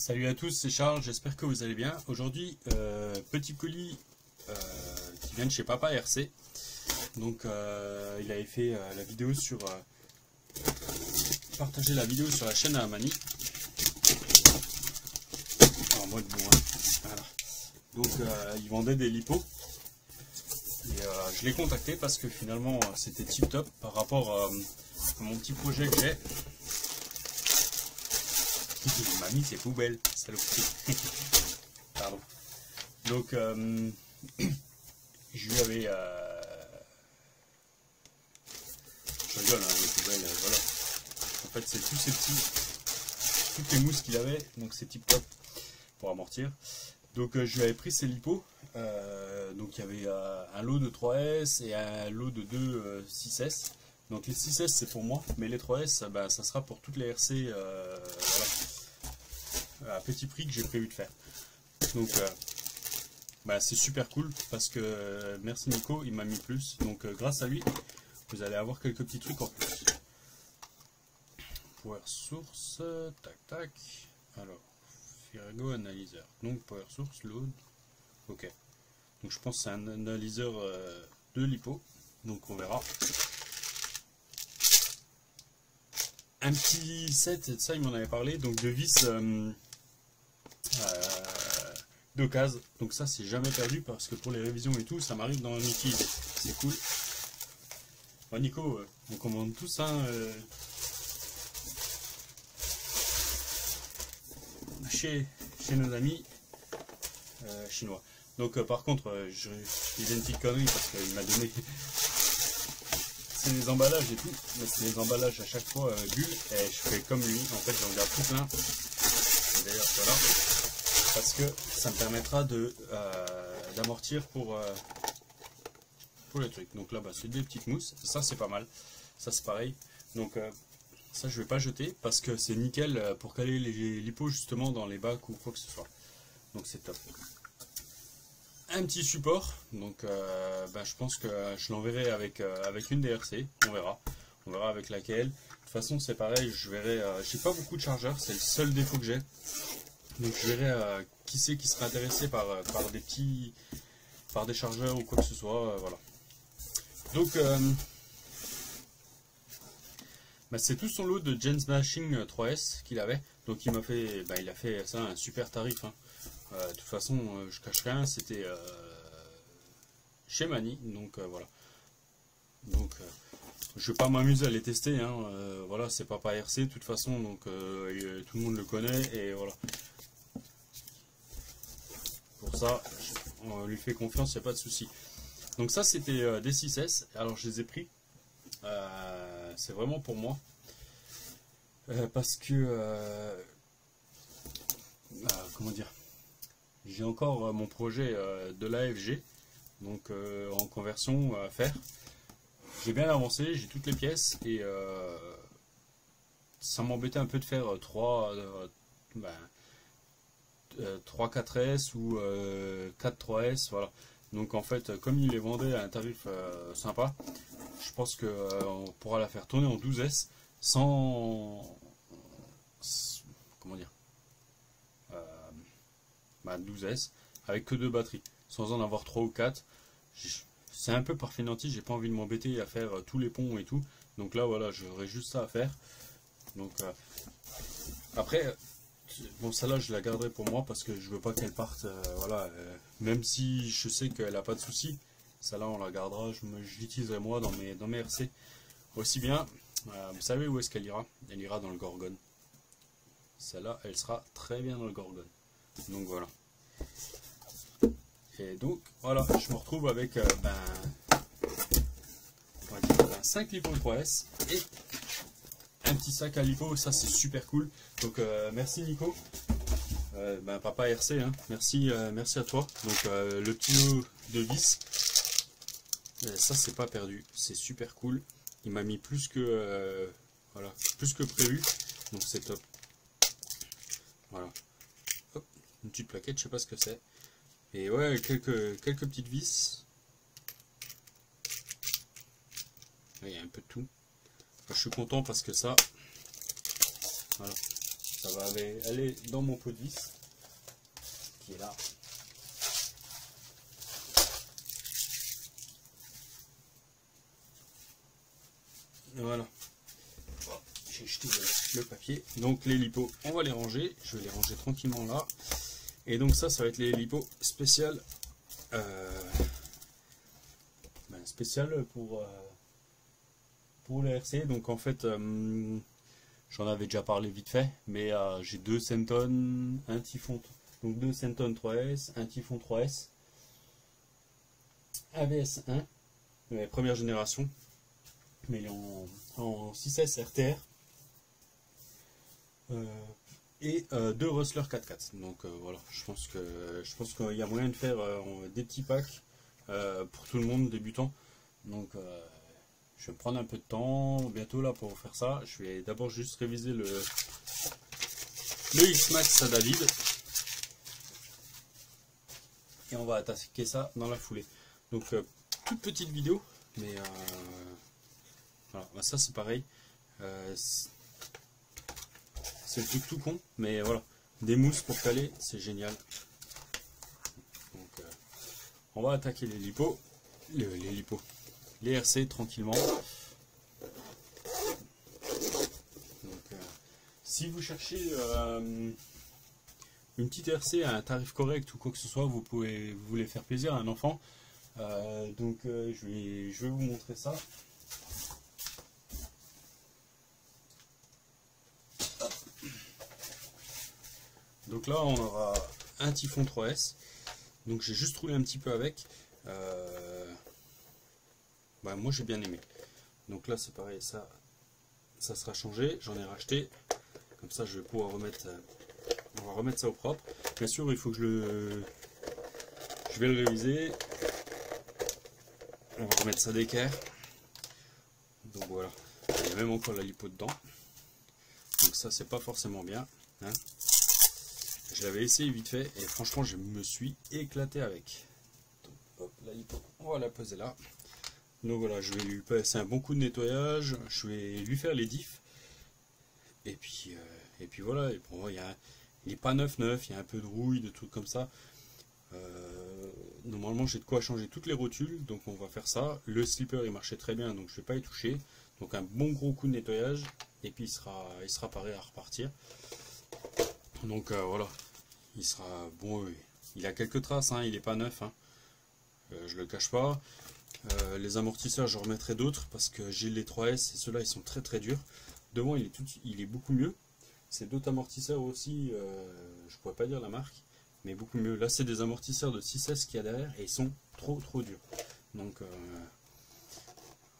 Salut à tous, c'est Charles, j'espère que vous allez bien. Aujourd'hui, petit colis qui vient de chez Papa RC. Donc il avait fait la vidéo sur... partager la vidéo sur la chaîne à Mani. En mode bon, hein. Voilà. Donc il vendait des lipos. Et je l'ai contacté parce que finalement c'était tip top par rapport à mon petit projet que j'ai. Il m'a mis ses poubelles, saloperie. Pardon. Donc, je lui avais... je rigole, hein, les poubelles, voilà. En fait, c'est tous ces petits... toutes les mousses qu'il avait, donc c'est tip top pour amortir. Donc, je lui avais pris ses lipos. Donc, il y avait un lot de 3S et un lot de 2 6S. Donc, les 6S, c'est pour moi, mais les 3S, bah, ça sera pour toutes les RC... voilà. À petit prix que j'ai prévu de faire. Donc bah, c'est super cool parce que merci Nico, il m'a mis plus. Donc grâce à lui, vous allez avoir quelques petits trucs en plus. Power source, tac tac. Alors, Firego analyseur. Donc power source, load. Ok. Donc je pense que c'est un analyseur de lipo. Donc on verra. Un petit set, ça il m'en avait parlé, donc de vis d'occasion. Donc ça c'est jamais perdu parce que pour les révisions et tout, ça m'arrive dans un outil. C'est cool. Bon, Nico, on commande tout ça chez nos amis chinois. Donc par contre, je disais une petite connerie parce qu'il m'a donné... C'est les emballages et tout, mais c'est les emballages à chaque fois bulles et je fais comme lui, en fait j'en garde tout plein, d'ailleurs voilà, parce que ça me permettra d'amortir pour le truc. Donc là bah, c'est des petites mousses, ça c'est pas mal, ça c'est pareil, donc ça je vais pas jeter parce que c'est nickel pour caler les lipos justement dans les bacs ou quoi que ce soit, donc c'est top. Un petit support, donc bah, je pense que je l'enverrai avec une DRC, on verra avec laquelle. De toute façon c'est pareil, je verrai, j'ai pas beaucoup de chargeurs, c'est le seul défaut que j'ai, donc je verrai qui c'est qui serait intéressé par des chargeurs ou quoi que ce soit, voilà. Donc bah, c'est tout son lot de Gen Smashing 3S qu'il avait, donc il m'a fait, bah, il a fait ça un super tarif, hein. De toute façon, je cache rien, c'était chez Mani, donc voilà. Donc, je vais pas m'amuser à les tester, hein, voilà, c'est Papa RC de toute façon, donc tout le monde le connaît, et voilà. Pour ça, on lui fait confiance, il n'y a pas de souci. Donc ça, c'était des 6S, alors je les ai pris, c'est vraiment pour moi, parce que, comment dire, j'ai encore mon projet de l'AFG, donc en conversion à faire. J'ai bien avancé, j'ai toutes les pièces et ça m'embêtait un peu de faire 3 4S ou 4 3S, voilà. Donc en fait, comme il les vendait à un tarif sympa, je pense que on pourra la faire tourner en 12S sans... comment dire, 12S avec que 2 batteries, sans en avoir 3 ou 4. C'est un peu par fainéantise, j'ai pas envie de m'embêter à faire tous les ponts et tout. Donc là voilà, j'aurais juste ça à faire. Donc après, bon celle-là je la garderai pour moi parce que je veux pas qu'elle parte, voilà, même si je sais qu'elle a pas de souci, celle-là on la gardera, je l'utiliserai moi dans mes RC. Aussi bien, vous savez où est-ce qu'elle ira? Elle ira dans le Gorgon. Celle-là, elle sera très bien dans le Gorgon. Donc voilà. Et donc voilà, je me retrouve avec on va dire, 5 lipos 3S et un petit sac à lipo, ça c'est super cool. Donc merci Nico, Papa RC, hein. Merci à toi. Donc le petit lot de vis, ça c'est pas perdu, c'est super cool. Il m'a mis plus que voilà, plus que prévu, donc c'est top. Voilà. Hop, une petite plaquette, je sais pas ce que c'est. Et ouais, quelques petites vis. Il y a un peu de tout. Enfin, je suis content parce que ça, voilà, ça ça va aller dans mon pot de vis qui est là. Voilà, j'ai jeté le papier. Donc les lipos, on va les ranger. Je vais les ranger tranquillement là. Et donc ça va être les lipos spéciales. Spécial pour les RC. Donc en fait, j'en avais déjà parlé vite fait, mais j'ai deux Centon, un Typhon, donc deux Centon 3S, un Typhon 3S, ABS 1, première génération, mais en 6S RTR, et deux Rustler 4x4. Donc voilà, je pense qu'il y a moyen de faire des petits packs pour tout le monde débutant. Donc je vais me prendre un peu de temps bientôt là pour faire ça. Je vais d'abord juste réviser le X-Max à David. Et on va attaquer ça dans la foulée. Donc toute petite vidéo, mais voilà, ça c'est pareil. C'est le truc tout con, mais voilà. Des mousses pour caler, c'est génial. Donc on va attaquer les lipos. Les RC tranquillement. Donc, si vous cherchez une petite RC à un tarif correct ou quoi que ce soit, vous voulez faire plaisir à un enfant. Je vais vous montrer ça. Donc là on aura un Typhon 3S. Donc j'ai juste roulé un petit peu avec. Moi j'ai bien aimé. Donc là c'est pareil, ça sera changé. J'en ai racheté. Comme ça je vais pouvoir remettre, on va remettre ça au propre. Bien sûr il faut que je vais le réviser. On va remettre ça d'équerre. Donc voilà. Il y a même encore la lipo dedans. Donc ça c'est pas forcément bien. Hein. Je l'avais essayé vite fait et franchement je me suis éclaté avec. Donc, hop, la lipo, on va la poser là. Donc voilà, je vais lui passer un bon coup de nettoyage, je vais lui faire les diffs. Et puis voilà, et bon, il n'est pas neuf, il y a un peu de rouille, de trucs comme ça. Normalement j'ai de quoi changer toutes les rotules, donc on va faire ça. Le slipper il marchait très bien, donc je ne vais pas y toucher. Donc un bon gros coup de nettoyage, et puis il sera paré à repartir. Donc voilà, il sera bon, il a quelques traces, hein, il n'est pas neuf, hein. Je le cache pas. Les amortisseurs je remettrai d'autres parce que j'ai les 3S et ceux-là ils sont très très durs. Devant il est beaucoup mieux. C'est d'autres amortisseurs aussi, je pourrais pas dire la marque, mais beaucoup mieux. Là c'est des amortisseurs de 6S qu'il y a derrière et ils sont trop durs. Donc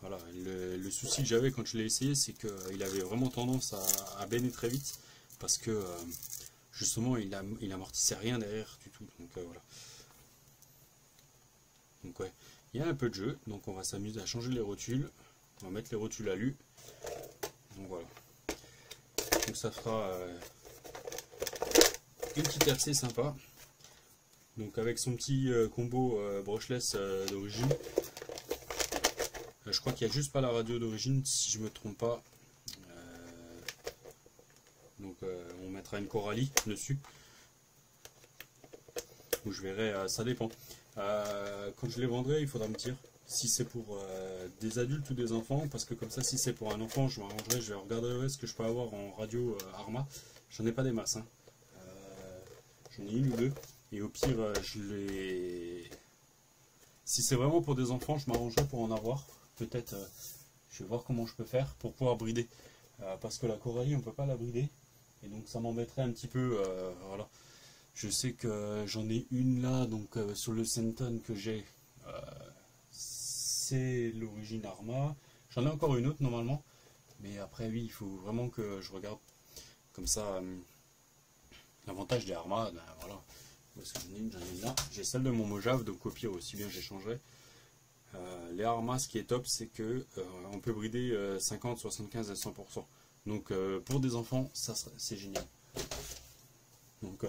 voilà, le souci que j'avais quand je l'ai essayé, c'est qu'il avait vraiment tendance à béner très vite parce que justement il amortissait rien derrière du tout. Donc voilà. Donc ouais, il y a un peu de jeu, donc on va s'amuser à changer les rotules. On va mettre les rotules à lu. Donc voilà. Donc ça fera une petite RC sympa. Donc avec son petit combo brushless d'origine. Je crois qu'il n'y a juste pas la radio d'origine si je me trompe pas. Donc on mettra une Coralie dessus. Ou je verrai, ça dépend. Quand je les vendrai, il faudra me dire si c'est pour des adultes ou des enfants, parce que comme ça, si c'est pour un enfant, je m'arrangerai, je vais regarder ce que je peux avoir en radio Arma. J'en ai pas des masses, hein. J'en ai une ou deux, et au pire, si c'est vraiment pour des enfants, je m'arrangerai pour en avoir. Peut-être, je vais voir comment je peux faire pour pouvoir brider, parce que la Coralie, on peut pas la brider, et donc ça m'embêterait un petit peu, voilà. Je sais que j'en ai une là, donc sur le Centon que j'ai, c'est l'origine Arma. J'en ai encore une autre normalement, mais après oui, il faut vraiment que je regarde comme ça. L'avantage des Arma, ben voilà, parce que j'en ai une là. J'ai celle de mon Mojave, donc au pire aussi bien j'échangerai. Les Arma, ce qui est top, c'est que on peut brider 50, 75 et 100%. Donc pour des enfants, ça c'est génial. Donc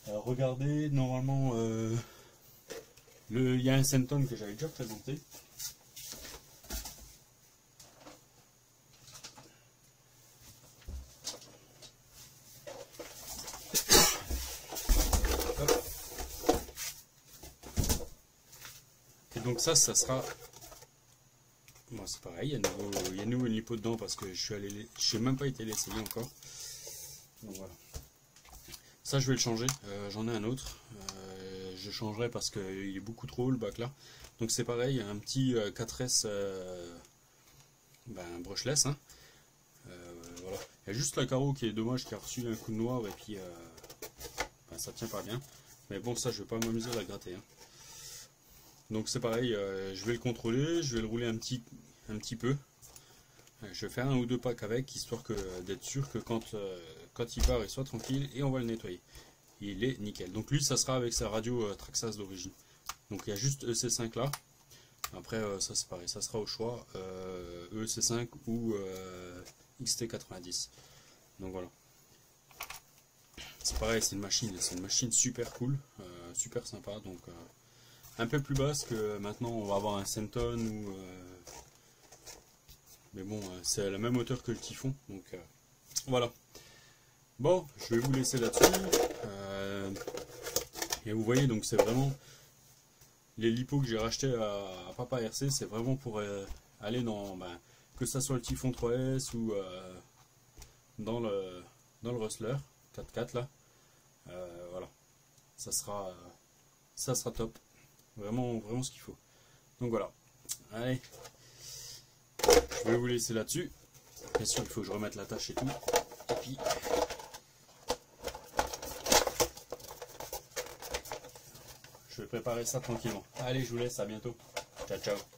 regardez, normalement, il y a un Centon que j'avais déjà présenté. Donc ça sera... Bon, c'est pareil, il y a nouveau une lipo dedans parce que je n'ai même pas été l'essayer encore. Donc voilà. Ça je vais le changer, j'en ai un autre. Je changerai parce qu'il est beaucoup trop haut le bac là. Donc c'est pareil, un petit 4S brushless. Hein. Voilà. Il y a juste la carreau qui est dommage, qui a reçu un coup de noir et puis ça tient pas bien. Mais bon, ça je vais pas m'amuser à la gratter. Hein. Donc c'est pareil, je vais le contrôler, je vais le rouler un petit peu. Je vais faire un ou deux packs avec, histoire d'être sûr que quand il part, il soit tranquille et on va le nettoyer. Il est nickel. Donc lui, ça sera avec sa radio Traxxas d'origine. Donc il y a juste EC5 là. Après, ça c'est pareil, ça sera au choix. EC5 ou XT90. Donc voilà. C'est pareil, c'est une machine super cool, super sympa. Donc un peu plus basse que maintenant on va avoir un Semton ou mais bon c'est à la même hauteur que le Typhon, donc voilà. Bon, je vais vous laisser là-dessus et vous voyez, donc c'est vraiment les lipos que j'ai racheté à Papa RC, c'est vraiment pour aller dans que ça soit le Typhon 3S ou dans le Rustler 4x4 là, voilà, ça sera top. Vraiment ce qu'il faut. Donc voilà. Allez. Je vais vous laisser là-dessus. Bien sûr, il faut que je remette la tâche et tout. Et puis... je vais préparer ça tranquillement. Allez, je vous laisse. À bientôt. Ciao, ciao.